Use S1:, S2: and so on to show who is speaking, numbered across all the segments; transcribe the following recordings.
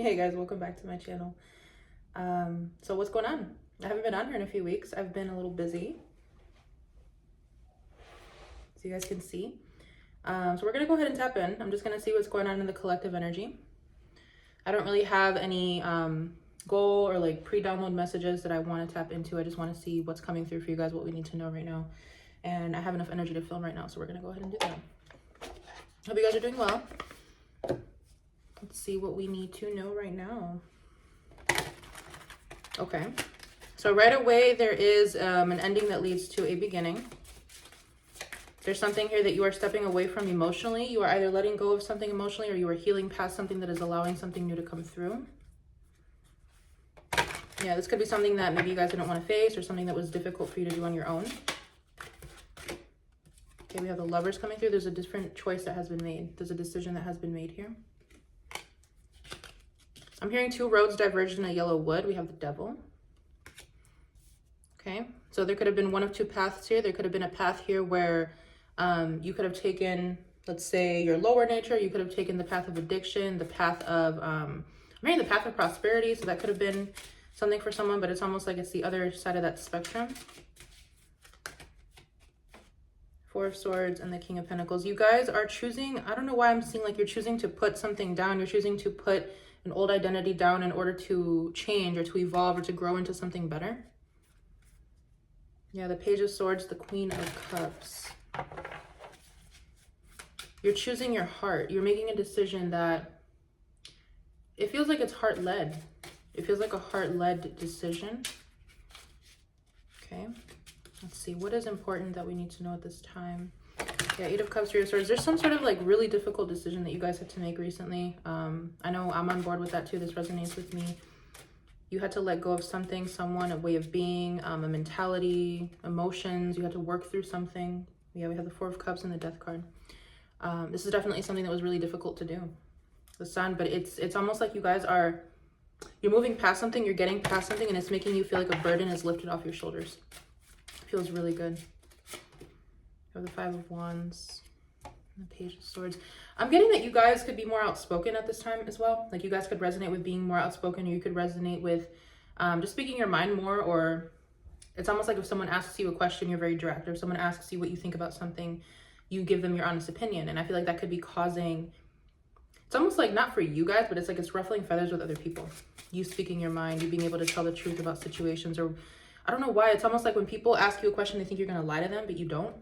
S1: Hey guys, welcome back to my channel. So what's going on? I haven't been on here in a few weeks. I've been a little busy, so you guys can see. So we're gonna go ahead and tap in. I'm just gonna see what's going on in the collective energy. I don't really have any goal or like pre-download messages that I want to tap into. I just want to see what's coming through for you guys, what we need to know right now. And I have enough energy to film right now, so we're gonna go ahead and do that. Hope you guys are doing well. Let's see what we need to know right now. Okay, so right away there is an ending that leads to a beginning. There's something here that you are stepping away from emotionally. You are either letting go of something emotionally or you are healing past something that is allowing something new to come through. Yeah, this could be something that maybe you guys didn't want to face or something that was difficult for you to do on your own. Okay, we have the Lovers coming through. There's a different choice that has been made. There's a decision that has been made here. I'm hearing two roads diverged in a yellow wood. We have the Devil. Okay, so there could have been one of two paths here. There could have been a path here where you could have taken, let's say, your lower nature. You could have taken the path of addiction, the path of, maybe the path of prosperity. So that could have been something for someone, but it's almost like it's the other side of that spectrum. Four of Swords and the King of Pentacles. You guys are choosing, I don't know why I'm seeing like you're choosing to put something down. You're choosing to put an old identity down in order to change or to evolve or to grow into something better. Yeah, the Page of Swords, the Queen of Cups. You're choosing your heart. You're making a decision that it feels like it's heart-led. It feels like a heart-led decision. Okay, let's see. What is important that we need to know at this time? Yeah, Eight of Cups, Three of Swords. There's some sort of like really difficult decision that you guys had to make recently. I know I'm on board with that too. This resonates with me. You had to let go of something, someone, a way of being, a mentality, emotions. You had to work through something. Yeah, we have the Four of Cups and the Death card. This is definitely something that was really difficult to do. The Sun, but it's almost like you guys are, you're moving past something, you're getting past something, and it's making you feel like a burden is lifted off your shoulders. It feels really good. You have the Five of Wands and the Page of Swords. I'm getting that you guys could be more outspoken at this time as well. Like you guys could resonate with being more outspoken, or you could resonate with just speaking your mind more, or it's almost like if someone asks you a question, you're very direct. Or if someone asks you what you think about something, you give them your honest opinion. And I feel like that could be causing, it's almost like not for you guys, but it's like it's ruffling feathers with other people. You speaking your mind, you being able to tell the truth about situations, or I don't know why. It's almost like when people ask you a question, they think you're going to lie to them, but you don't.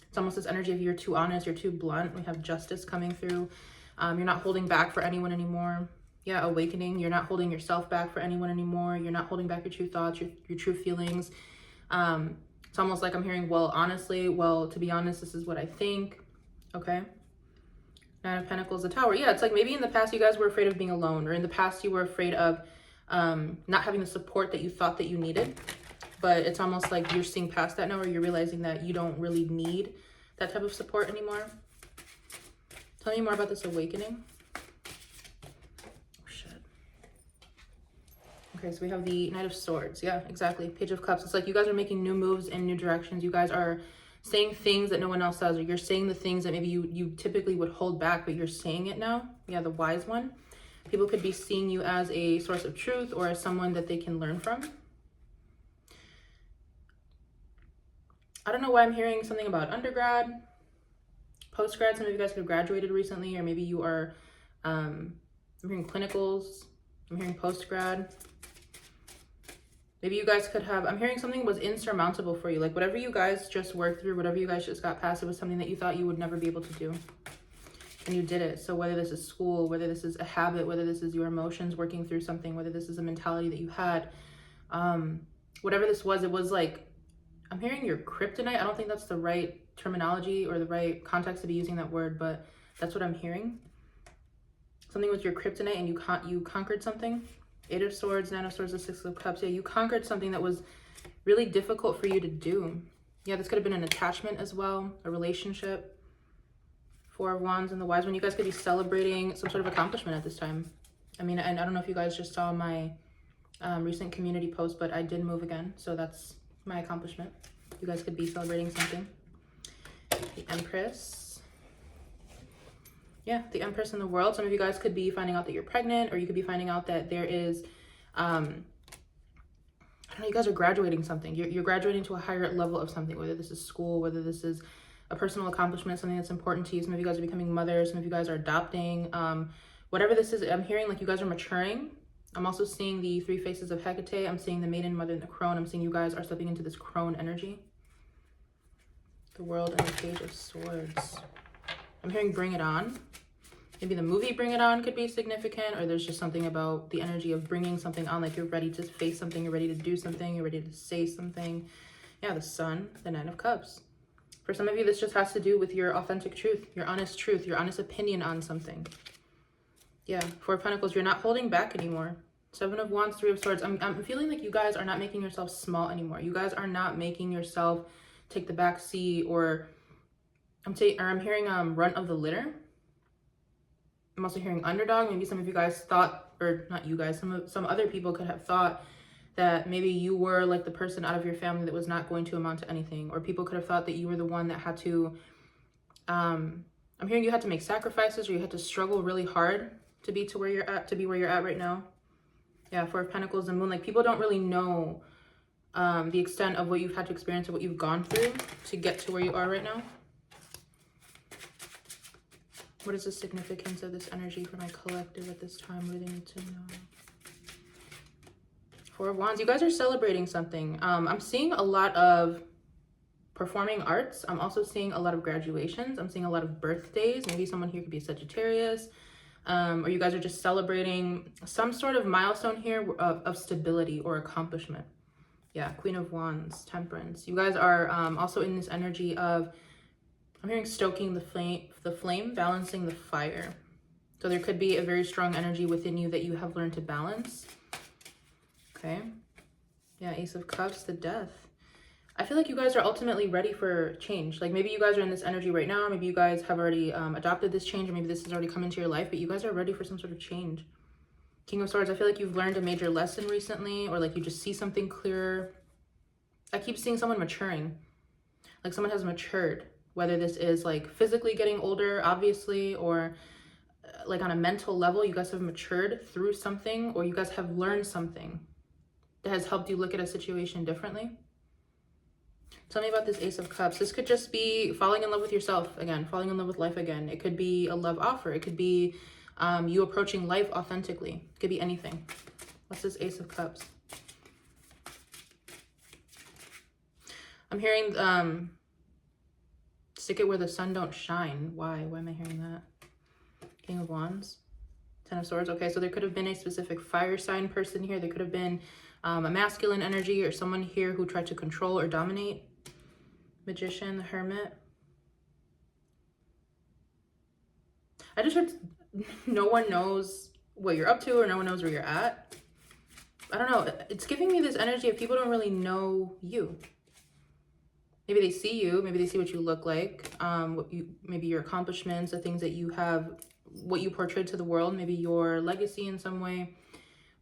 S1: It's almost this energy of you're too honest, you're too blunt. We have Justice coming through. You're not holding back for anyone anymore. Yeah, Awakening. You're not holding yourself back for anyone anymore. You're not holding back your true thoughts, your true feelings. It's almost like I'm hearing, well, honestly, well, to be honest, this is what I think. Okay. Nine of Pentacles, the Tower. Yeah, it's like maybe in the past you guys were afraid of being alone, or in the past you were afraid of not having the support that you thought that you needed. But it's almost like you're seeing past that now, or you're realizing that you don't really need that type of support anymore. Tell me more about this awakening. Oh, shit. Okay, so we have the Knight of Swords. Yeah, exactly. Page of Cups. It's like you guys are making new moves in new directions. You guys are saying things that no one else says, or you're saying the things that maybe you typically would hold back, but you're saying it now. Yeah, the Wise One. People could be seeing you as a source of truth or as someone that they can learn from. I don't know why I'm hearing something about undergrad, post-grad. Some of you guys could have graduated recently, or maybe you are, I'm hearing clinicals, I'm hearing post-grad. Maybe you guys could have, I'm hearing something was insurmountable for you. Like whatever you guys just worked through, whatever you guys just got past, it was something that you thought you would never be able to do. And you did it. So whether this is school, whether this is a habit, whether this is your emotions working through something, whether this is a mentality that you had, whatever this was, it was like, I'm hearing your kryptonite. I don't think that's the right terminology or the right context to be using that word, but that's what I'm hearing. Something was your kryptonite and you conquered something. Eight of Swords, Nine of Swords, the Six of Cups. Yeah, you conquered something that was really difficult for you to do. Yeah, this could have been an attachment as well, a relationship. Four of Wands and the Wise One. You guys could be celebrating some sort of accomplishment at this time. I mean, and I don't know if you guys just saw my recent community post, but I did move again. So that's my accomplishment. You guys could be celebrating something. The Empress. Yeah, the Empress in the world. Some of you guys could be finding out that you're pregnant, or you could be finding out that there is, I don't know, you guys are graduating something. You're graduating to a higher level of something, whether this is school, whether this is a personal accomplishment, something that's important to you. Some of you guys are becoming mothers. Some of you guys are adopting. Whatever this is, I'm hearing like you guys are maturing. I'm also seeing the 3 faces of Hecate. I'm seeing the Maiden, Mother, and the Crone. I'm seeing you guys are stepping into this Crone energy. The World and the Page of Swords. I'm hearing Bring It On. Maybe the movie Bring It On could be significant, or there's just something about the energy of bringing something on, like you're ready to face something, you're ready to do something, you're ready to say something. Yeah, the Sun, the Nine of Cups. For some of you, this just has to do with your authentic truth, your honest opinion on something. Yeah, 4 of Pentacles, you're not holding back anymore. 7 of Wands, 3 of Swords. I'm feeling like you guys are not making yourself small anymore. You guys are not making yourself take the back seat, or I'm hearing run of the litter. I'm also hearing underdog. Maybe some of you guys thought, or not you guys, some other people could have thought that maybe you were like the person out of your family that was not going to amount to anything, or people could have thought that you were the one that had to, I'm hearing you had to make sacrifices, or you had to struggle really hard to be where you're at right now. Yeah, 4 of Pentacles and Moon. Like, people don't really know the extent of what you've had to experience or what you've gone through to get to where you are right now. What is the significance of this energy for my collective at this time? What do they need to know? 4 of Wands. You guys are celebrating something. I'm seeing a lot of performing arts. I'm also seeing a lot of graduations. I'm seeing a lot of birthdays. Maybe someone here could be a Sagittarius. Or you guys are just celebrating some sort of milestone here of stability or accomplishment. Yeah, Queen of Wands, Temperance. You guys are also in this energy of, I'm hearing stoking the flame, balancing the fire. So there could be a very strong energy within you that you have learned to balance. Okay. Yeah, Ace of Cups, the Death. I feel like you guys are ultimately ready for change. Like, maybe you guys are in this energy right now. Maybe you guys have already adopted this change, or maybe this has already come into your life, but you guys are ready for some sort of change. King of Swords, I feel like you've learned a major lesson recently, or like you just see something clearer. I keep seeing someone maturing. Like, someone has matured, whether this is like physically getting older, obviously, or like on a mental level, you guys have matured through something, or you guys have learned something that has helped you look at a situation differently. Tell me about this Ace of Cups. This could just be falling in love with yourself again, falling in love with life again. It could be a love offer. It could be you approaching life authentically. It could be anything. What's this Ace of Cups? I'm hearing stick it where the sun don't shine. Why? Why am I hearing that? King of Wands. 10 of Swords. Okay, so there could have been a specific fire sign person here. There could have been a masculine energy, or someone here who tried to control or dominate. Magician, the Hermit. I just heard no one knows what you're up to, or no one knows where you're at. I don't know. It's giving me this energy of people don't really know you. Maybe they see you. Maybe they see what you look like. Maybe your accomplishments, the things that you have, what you portrayed to the world, maybe your legacy in some way.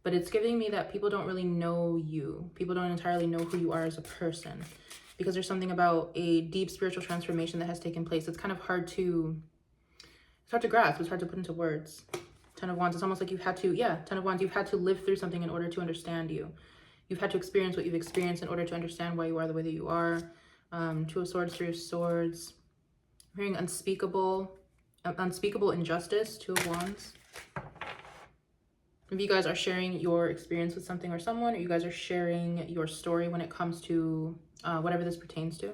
S1: But it's giving me that people don't really know you. People don't entirely know who you are as a person, because there's something about a deep spiritual transformation that has taken place. It's kind of hard to, grasp. It's hard to put into words. 10 of Wands. It's almost like you've had to, 10 of Wands. You've had to live through something in order to understand you. You've had to experience what you've experienced in order to understand why you are the way that you are. 2 of Swords, 3 of Swords. I'm hearing unspeakable injustice. 2 of Wands. Maybe you guys are sharing your experience with something or someone, or you guys are sharing your story when it comes to whatever this pertains to.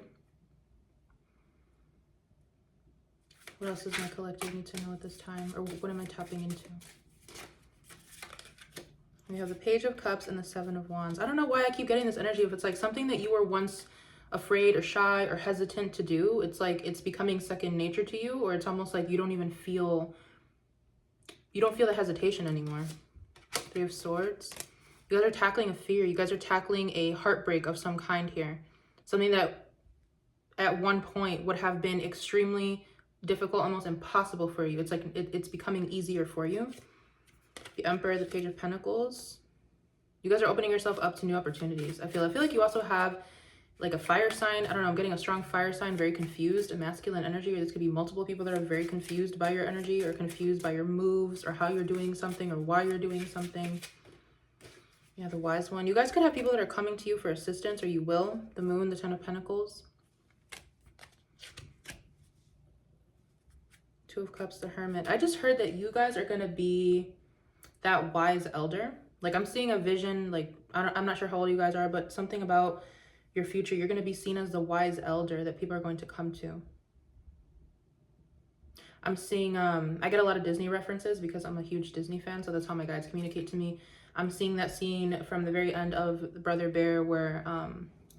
S1: What else does my collective need to know at this time? Or what am I tapping into? We have the Page of Cups and the 7 of Wands. I don't know why I keep getting this energy. If it's like something that you were once afraid or shy or hesitant to do, it's like it's becoming second nature to you, or it's almost like you don't even feel, the hesitation anymore. 3 of Swords. You guys are tackling a fear. You guys are tackling a heartbreak of some kind here. Something that at one point would have been extremely difficult, almost impossible for you. It's like it's becoming easier for you. The Emperor, the Page of Pentacles. You guys are opening yourself up to new opportunities. I feel like you also have like a fire sign. I don't know, I'm getting a strong fire sign, very confused, a masculine energy, or this could be multiple people that are very confused by your energy or confused by your moves or how you're doing something or why you're doing something. Yeah, the wise one. You guys could have people that are coming to you for assistance, or you will. The moon, the 10 of pentacles. 2 of cups, the hermit. I just heard that you guys are going to be that wise elder. Like I'm seeing a vision, like I'm not sure how old you guys are, but something about your future. You're going to be seen as the wise elder that people are going to come to. I'm seeing, I get a lot of Disney references because I'm a huge Disney fan. So that's how my guides communicate to me. I'm seeing that scene from the very end of the Brother Bear where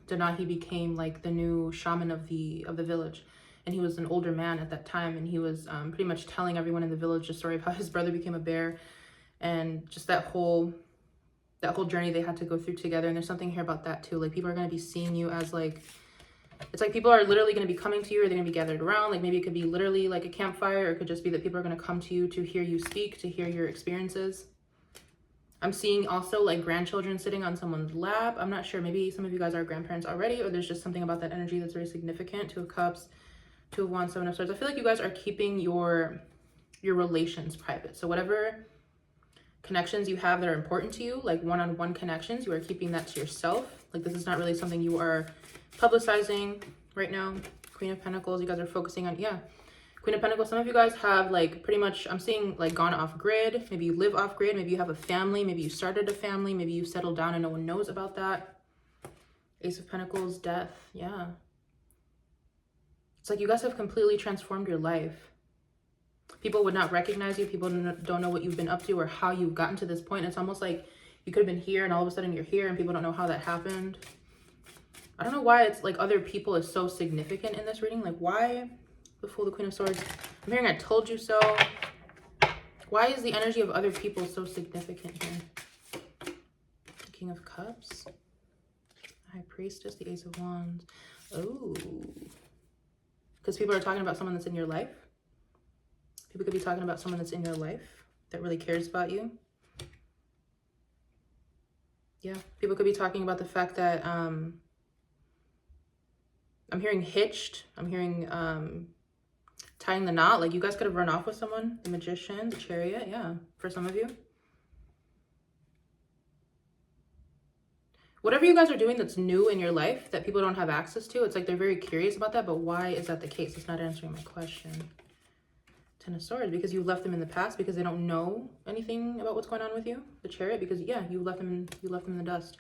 S1: Denahi became like the new shaman of the village. And he was an older man at that time. And he was pretty much telling everyone in the village the story of how his brother became a bear. And just that whole journey they had to go through together. And there's something here about that too. Like people are going to be seeing you as like, it's like people are literally going to be coming to you, or they're going to be gathered around. Like maybe it could be literally like a campfire, or it could just be that people are going to come to you to hear you speak, to hear your experiences. I'm seeing also like grandchildren sitting on someone's lap. I'm not sure, maybe some of you guys are grandparents already, or there's just something about that energy that's very significant. 2 of cups, 2 of wands, 7 of swords. I feel like you guys are keeping your relations private. So whatever connections you have that are important to you, like one-on-one connections, you are keeping that to yourself. Like this is not really something you are publicizing right now. Queen of Pentacles, you guys are focusing on, yeah, Queen of Pentacles. Some of you guys have like pretty much, I'm seeing like gone off grid. Maybe you live off grid. Maybe you have a family. Maybe you started a family. Maybe you settled down and no one knows about that. Ace of Pentacles, death. Yeah. It's like you guys have completely transformed your life. People would not recognize you. People don't know what you've been up to or how you've gotten to this point. It's almost like you could have been here and all of a sudden you're here and people don't know how that happened. I don't know why it's like other people is so significant in this reading. Like why the Fool, the Queen of Swords? I'm hearing I told you so. Why is the energy of other people so significant here? The King of Cups. High Priestess, the Ace of Wands. Oh. Because people are talking about someone that's in your life. People could be talking about someone that's in your life that really cares about you. Yeah. People could be talking about the fact that I'm hearing hitched. I'm hearing tying the knot. Like you guys could have run off with someone. The Magician, the Chariot. Yeah, for some of you. Whatever you guys are doing that's new in your life that people don't have access to, it's like they're very curious about that. But why is that the case? It's not answering my question. 10 of Swords, because you left them in the past, because they don't know anything about what's going on with you. The Chariot, because yeah, you left them in the dust.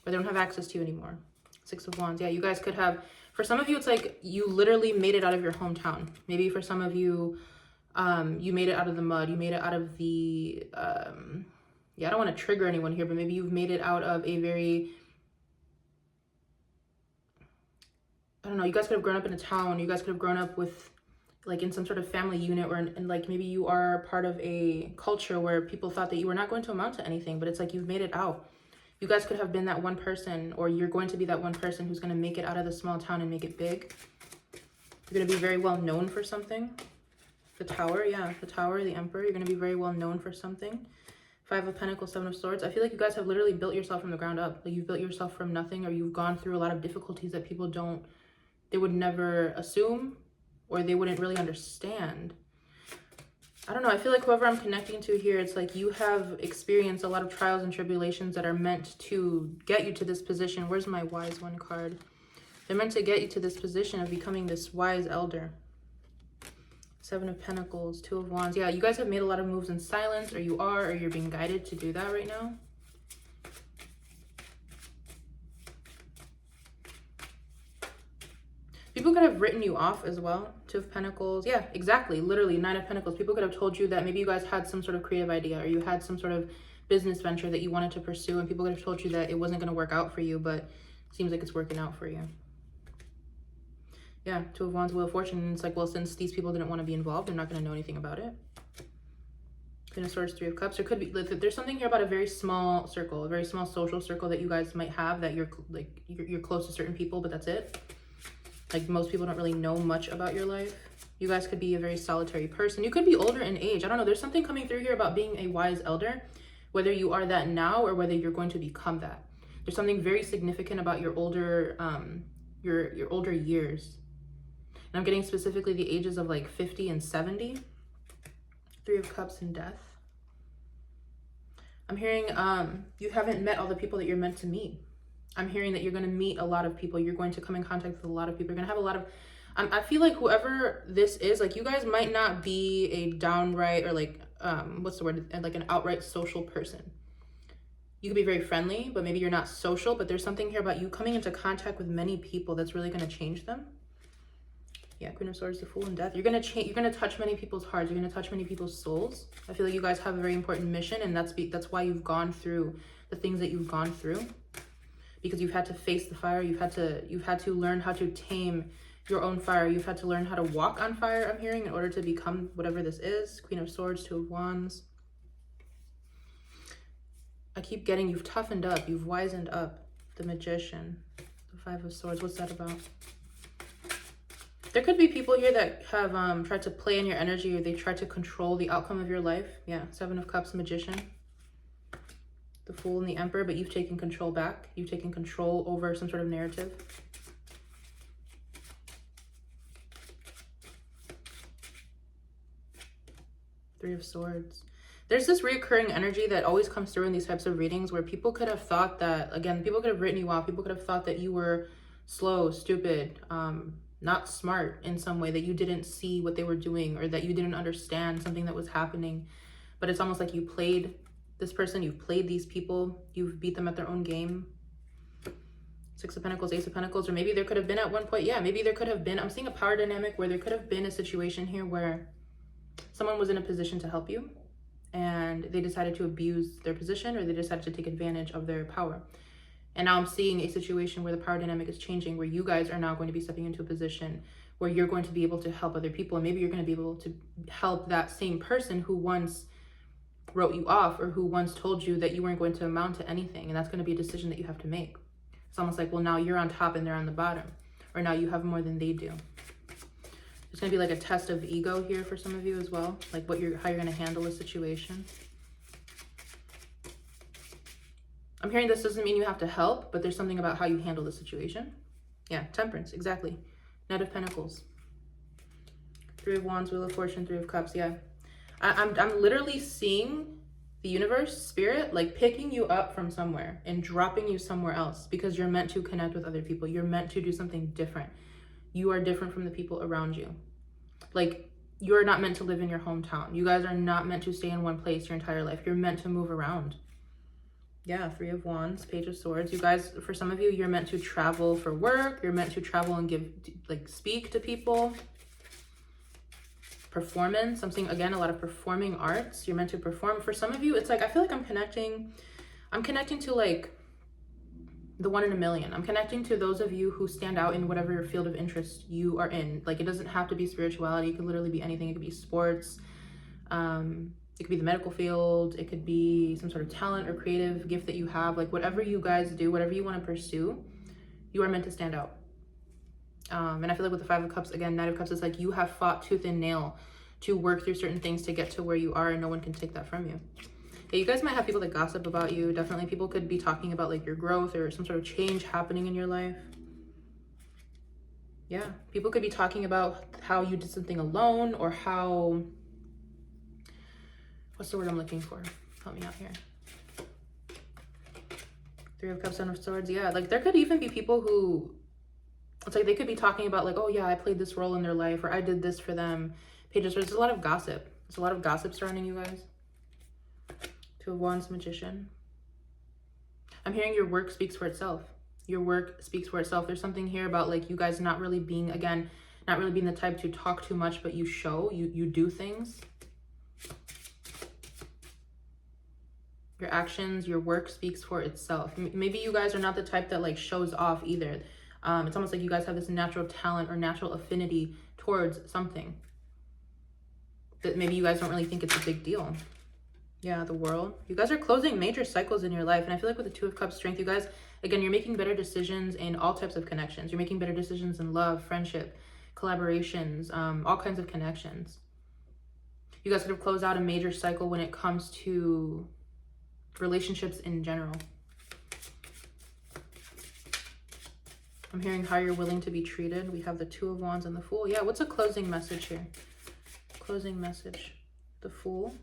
S1: But they don't have access to you anymore. 6 of Wands. Yeah, you guys could have, for some of you, it's like you literally made it out of your hometown. Maybe for some of you, you made it out of the mud. You made it out of the, yeah, I don't want to trigger anyone here, but maybe you've made it out of a very, I don't know, you guys could have grown up in a town. You guys could have grown up with, like, in some sort of family unit, or and like maybe you are part of a culture where people thought that you were not going to amount to anything, but it's like you've made it out. You guys could have been that one person, or you're going to be that one person who's going to make it out of the small town and make it big. You're going to be very well known for something. The Tower, yeah, the Tower, the Emperor. You're going to be very well known for something. 5 of Pentacles, 7 of Swords. I feel like you guys have literally built yourself from the ground up. Like you've built yourself from nothing, or you've gone through a lot of difficulties that people don't, they would never assume, or they wouldn't really understand. I don't know. I feel like whoever I'm connecting to here, it's like you have experienced a lot of trials and tribulations that are meant to get you to this position. Where's my Wise One card? They're meant to get you to this position of becoming this wise elder. 7 of Pentacles, 2 of Wands. Yeah, you guys have made a lot of moves in silence, or you are, or you're being guided to do that right now. People could have written you off as well. 2 of Pentacles. Yeah, exactly. Literally, 9 of Pentacles. People could have told you that maybe you guys had some sort of creative idea, or you had some sort of business venture that you wanted to pursue, and people could have told you that it wasn't going to work out for you, but it seems like it's working out for you. Yeah, 2 of Wands, Wheel of Fortune. And it's like, well, since these people didn't want to be involved, they're not going to know anything about it. Queen of Swords, 3 of Cups. There could be, there's something here about a very small circle, a very small social circle that you guys might have, that you're like, you're close to certain people, but that's it. Like most people don't really know much about your life. You guys could be a very solitary person. You could be older in age. I don't know. There's something coming through here about being a wise elder, whether you are that now or whether you're going to become that. There's something very significant about your older your older years. And I'm getting specifically the ages of like 50 and 70. 3 of Cups and Death. I'm hearing you haven't met all the people that you're meant to meet. I'm hearing that you're going to meet a lot of people. You're going to come in contact with a lot of people. You're going to have a lot of I feel like whoever this is, like you guys might not be a downright or like what's the word, like an outright social person. You could be very friendly, but maybe you're not social. But there's something here about you coming into contact with many people that's really going to change them. Yeah, Queen of Swords, the Fool, and Death. You're gonna change. You're gonna touch many people's hearts. You're gonna touch many people's souls. I feel like you guys have a very important mission, and that's why you've gone through the things that you've gone through, because you've had to face the fire. You've had to learn how to tame your own fire. You've had to learn how to walk on fire. I'm hearing, in order to become whatever this is. Queen of Swords, 2 of Wands. I keep getting you've toughened up. You've wisened up. The Magician, the 5 of Swords. What's that about? There could be people here that have tried to play in your energy, or they tried to control the outcome of your life. Yeah, 7 of Cups, Magician. The Fool and the Emperor, but you've taken control back. You've taken control over some sort of narrative. Three of Swords. There's this reoccurring energy that always comes through in these types of readings where people could have thought that, again, people could have written you off. People could have thought that you were slow, stupid, not smart in some way, that you didn't see what they were doing, or that you didn't understand something that was happening. But it's almost like you played this person, you've played these people, you've beat them at their own game. 6 of Pentacles, Ace of Pentacles, or maybe there could have been at one point, yeah, maybe there could have been, I'm seeing a power dynamic where there could have been a situation here where someone was in a position to help you and they decided to abuse their position, or they decided to take advantage of their power. And now I'm seeing a situation where the power dynamic is changing, where you guys are now going to be stepping into a position where you're going to be able to help other people. And maybe you're going to be able to help that same person who once wrote you off, or who once told you that you weren't going to amount to anything. And that's going to be a decision that you have to make. It's almost like, well, now you're on top and they're on the bottom, or now you have more than they do. There's going to be like a test of ego here for some of you as well, like how you're going to handle a situation. I'm hearing this doesn't mean you have to help, but there's something about how you handle the situation. Yeah, Temperance, exactly. Knight of Pentacles. 3 of Wands, Wheel of Fortune, 3 of Cups, yeah. I'm literally seeing the universe, spirit, like picking you up from somewhere and dropping you somewhere else, because you're meant to connect with other people. You're meant to do something different. You are different from the people around you. Like, you're not meant to live in your hometown. You guys are not meant to stay in one place your entire life. You're meant to move around. Yeah, 3 of Wands, Page of Swords. You guys, for some of you, you're meant to travel for work. You're meant to travel and speak to people. Performance, I'm seeing, again, a lot of performing arts. You're meant to perform. For some of you, it's like, I feel like I'm connecting to like the 1 in a million. I'm connecting to those of you who stand out in whatever field of interest you are in. Like, it doesn't have to be spirituality. It could literally be anything. It could be sports. It could be the medical field. It could be some sort of talent or creative gift that you have. Like, whatever you guys do, whatever you want to pursue, you are meant to stand out. And I feel like with the 5 of Cups, again, Knight of Cups, it's like you have fought tooth and nail to work through certain things to get to where you are, and no one can take that from you. Yeah, you guys might have people that gossip about you. Definitely people could be talking about like your growth or some sort of change happening in your life. Yeah, people could be talking about how you did something alone, or how, what's the word I'm looking for? Help me out here. 3 of Cups, Son of Swords. Yeah, like there could even be people who, it's like they could be talking about like, oh yeah, I played this role in their life, or I did this for them. Page of Swords, there's a lot of gossip. There's a lot of gossip surrounding you guys. 2 of Wands, Magician. I'm hearing your work speaks for itself. Your work speaks for itself. There's something here about like you guys not really being, again, not really being the type to talk too much, but you show, you do things. Your actions, your work speaks for itself. Maybe you guys are not the type that like shows off either. It's almost like you guys have this natural talent or natural affinity towards something that maybe you guys don't really think it's a big deal. Yeah, the World. You guys are closing major cycles in your life. And I feel like with the 2 of Cups, Strength, you guys, again, you're making better decisions in all types of connections. You're making better decisions in love, friendship, collaborations, all kinds of connections. You guys could have closed out a major cycle when it comes to relationships in general. I'm hearing how you're willing to be treated. We have the Two of Wands and the Fool. Yeah, what's a closing message here? Closing message. The Fool.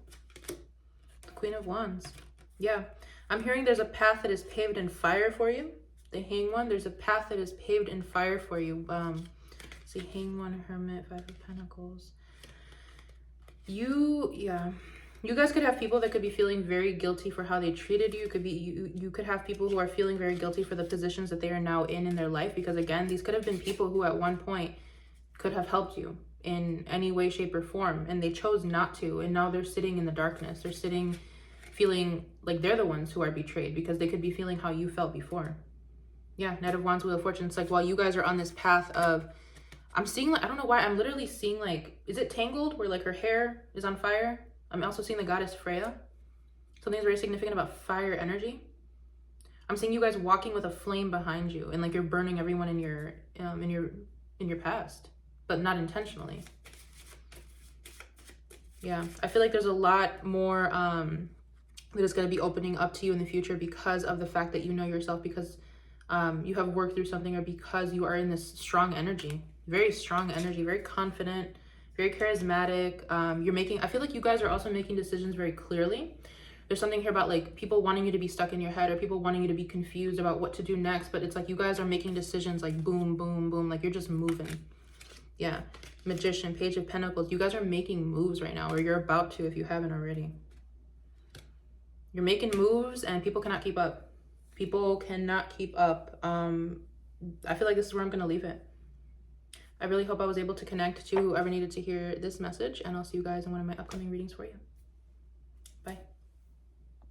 S1: The Queen of Wands. Yeah, I'm hearing there's a path that is paved in fire for you. The Hanged One, there's a path that is paved in fire for you. See, Hanged One, Hermit, Five of Pentacles. You guys could have people that could be feeling very guilty for how they treated you. You could have people who are feeling very guilty for the positions that they are now in their life, because again, these could have been people who at one point could have helped you in any way, shape, or form, and they chose not to, and now they're sitting in the darkness. They're sitting feeling like they're the ones who are betrayed, because they could be feeling how you felt before. Yeah, Knight of Wands, Wheel of Fortune. It's like while you guys are on this path of, I'm seeing, like, I don't know why, I'm literally seeing, like, is it Tangled, where like her hair is on fire? I'm also seeing the goddess Freya. Something's very significant about fire energy. I'm seeing you guys walking with a flame behind you, and like you're burning everyone in your past, but not intentionally. Yeah, I feel like there's a lot more that is going to be opening up to you in the future because of the fact that you know yourself, because you have worked through something, or because you are in this strong energy, very strong energy, very confident, very charismatic. I feel like you guys are also making decisions very clearly. There's something here about like people wanting you to be stuck in your head, or people wanting you to be confused about what to do next, but it's like you guys are making decisions like boom, boom, boom, like you're just moving. Yeah, Magician, Page of Pentacles. You guys are making moves right now, or you're about to if you haven't already. You're making moves and people cannot keep up. People cannot keep up. I feel like this is where I'm going to leave it. I really hope I was able to connect to whoever needed to hear this message, and I'll see you guys in one of my upcoming readings for you.